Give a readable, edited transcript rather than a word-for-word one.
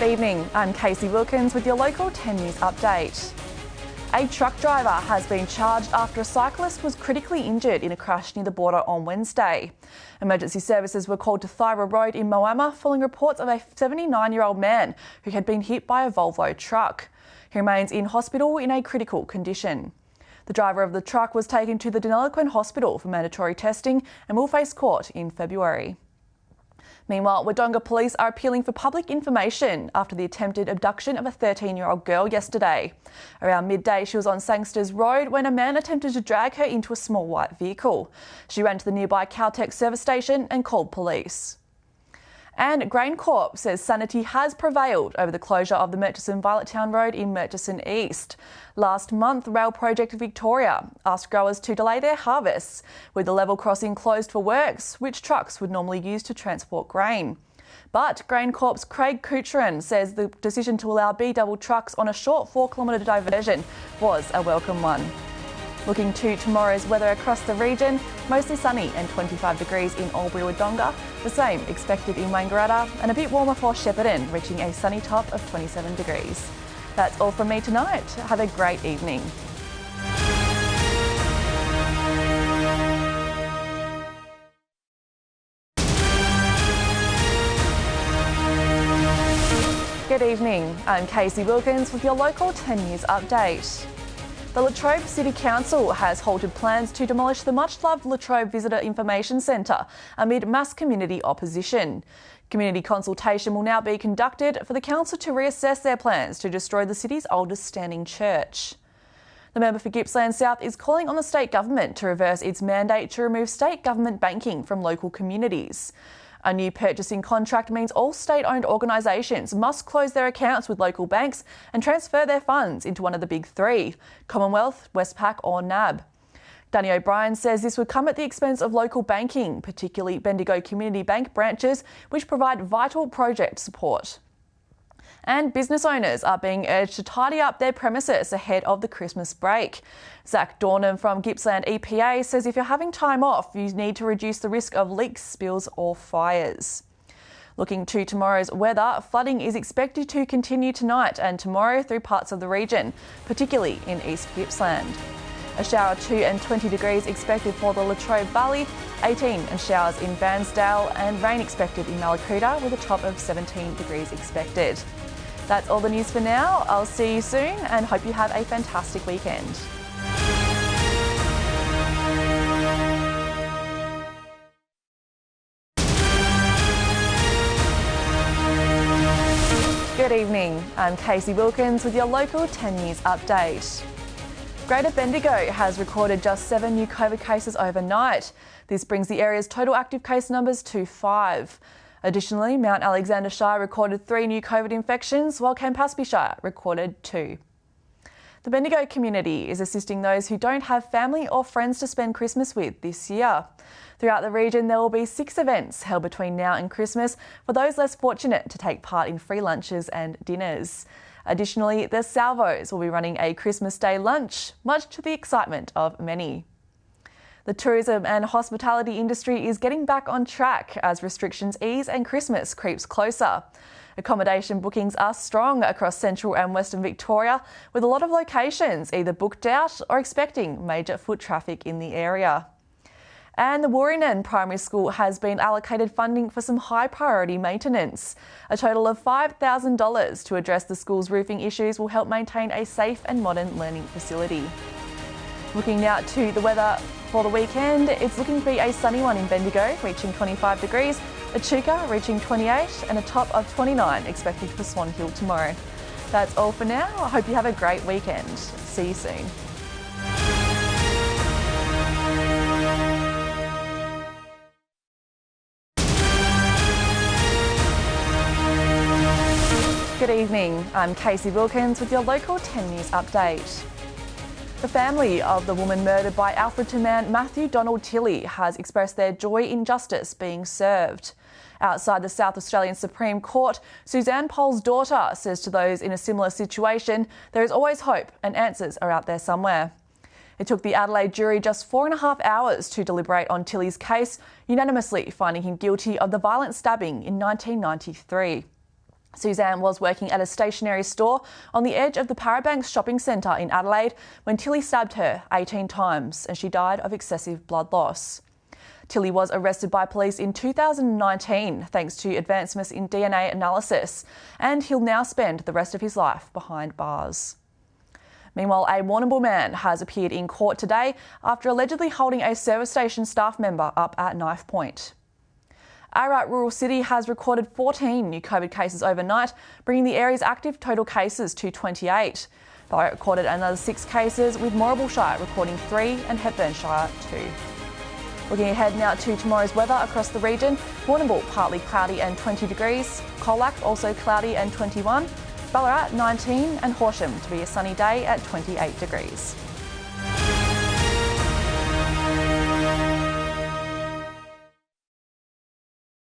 evening, I'm Kasey Wilkins with your local 10 News update. A truck driver has been charged after a cyclist was critically injured in a crash near the border on Wednesday. Emergency services were called to Thyra Road in Moama following reports of a 79-year-old man who had been hit by a Volvo truck. He remains in hospital in a critical condition. The driver of the truck was taken to the Deniliquin Hospital for mandatory testing and will face court in February. Meanwhile, Wodonga police are appealing for public information after the attempted abduction of a 13-year-old girl yesterday. Around midday, she was on Sangsters Road when a man attempted to drag her into a small white vehicle. She ran to the nearby Caltex service station and called police. And GrainCorp says sanity has prevailed over the closure of the Murchison-Violettown Road in Murchison East. Last month, Rail Project Victoria asked growers to delay their harvests, with the level crossing closed for works, which trucks would normally use to transport grain. But GrainCorp's Craig Kucheran says the decision to allow B-double trucks on a short 4-kilometre diversion was a welcome one. Looking to tomorrow's weather across the region, mostly sunny and 25 degrees in Albury, Wodonga, the same expected in Wangaratta, and a bit warmer for Shepparton, reaching a sunny top of 27 degrees. That's all from me tonight. Have a great evening. Good evening, I'm Kasey Wilkins with your local 10 News update. The Latrobe City Council has halted plans to demolish the much-loved Latrobe Visitor Information Centre amid mass community opposition. Community consultation will now be conducted for the council to reassess their plans to destroy the city's oldest standing church. The member for Gippsland South is calling on the state government to reverse its mandate to remove state government banking from local communities. A new purchasing contract means all state-owned organisations must close their accounts with local banks and transfer their funds into one of the big three, Commonwealth, Westpac or NAB. Danny O'Brien says this would come at the expense of local banking, particularly Bendigo Community Bank branches, which provide vital project support. And business owners are being urged to tidy up their premises ahead of the Christmas break. Zach Dornham from Gippsland EPA says if you're having time off, you need to reduce the risk of leaks, spills or fires. Looking to tomorrow's weather, flooding is expected to continue tonight and tomorrow through parts of the region, particularly in East Gippsland. A shower of 2 and 20 degrees expected for the Latrobe Valley, 18 and showers in Bansdale and rain expected in Malakuta with a top of 17 degrees expected. That's all the news for now. I'll see you soon and hope you have a fantastic weekend. Good evening, I'm Kasey Wilkins with your local 10 News update. Greater Bendigo has recorded just 7 new COVID cases overnight. This brings the area's total active case numbers to 5. Additionally, Mount Alexander Shire recorded 3 new COVID infections, while Campaspe Shire recorded 2. The Bendigo community is assisting those who don't have family or friends to spend Christmas with this year. Throughout the region, there will be 6 events held between now and Christmas for those less fortunate to take part in free lunches and dinners. Additionally, the Salvos will be running a Christmas Day lunch, much to the excitement of many. The tourism and hospitality industry is getting back on track as restrictions ease and Christmas creeps closer. Accommodation bookings are strong across central and western Victoria, with a lot of locations either booked out or expecting major foot traffic in the area. And the Woorinen Primary School has been allocated funding for some high priority maintenance. A total of $5,000 to address the school's roofing issues will help maintain a safe and modern learning facility. Looking now to the weather for the weekend, it's looking to be a sunny one in Bendigo, reaching 25 degrees, Echuca reaching 28 and a top of 29 expected for Swan Hill tomorrow. That's all for now. I hope you have a great weekend. See you soon. Good evening, I'm Kasey Wilkins with your local 10 News update. The family of the woman murdered by Alfreton man Matthew Donald Tilley has expressed their joy in justice being served. Outside the South Australian Supreme Court, Suzanne Poll's daughter says to those in a similar situation, there is always hope and answers are out there somewhere. It took the Adelaide jury just 4.5 hours to deliberate on Tilley's case, unanimously finding him guilty of the violent stabbing in 1993. Suzanne was working at a stationery store on the edge of the Parabanks shopping centre in Adelaide when Tilly stabbed her 18 times and she died of excessive blood loss. Tilly was arrested by police in 2019 thanks to advancements in DNA analysis, and he'll now spend the rest of his life behind bars. Meanwhile, a Warrnambool man has appeared in court today after allegedly holding a service station staff member up at knife point. Ararat Rural City has recorded 14 new COVID cases overnight, bringing the area's active total cases to 28. Ballarat recorded another 6 cases, with Moorabool Shire recording 3 and Hepburn Shire 2. Looking ahead now to tomorrow's weather across the region. Warrnambool partly cloudy and 20 degrees. Colac also cloudy and 21. Ballarat 19 and Horsham to be a sunny day at 28 degrees.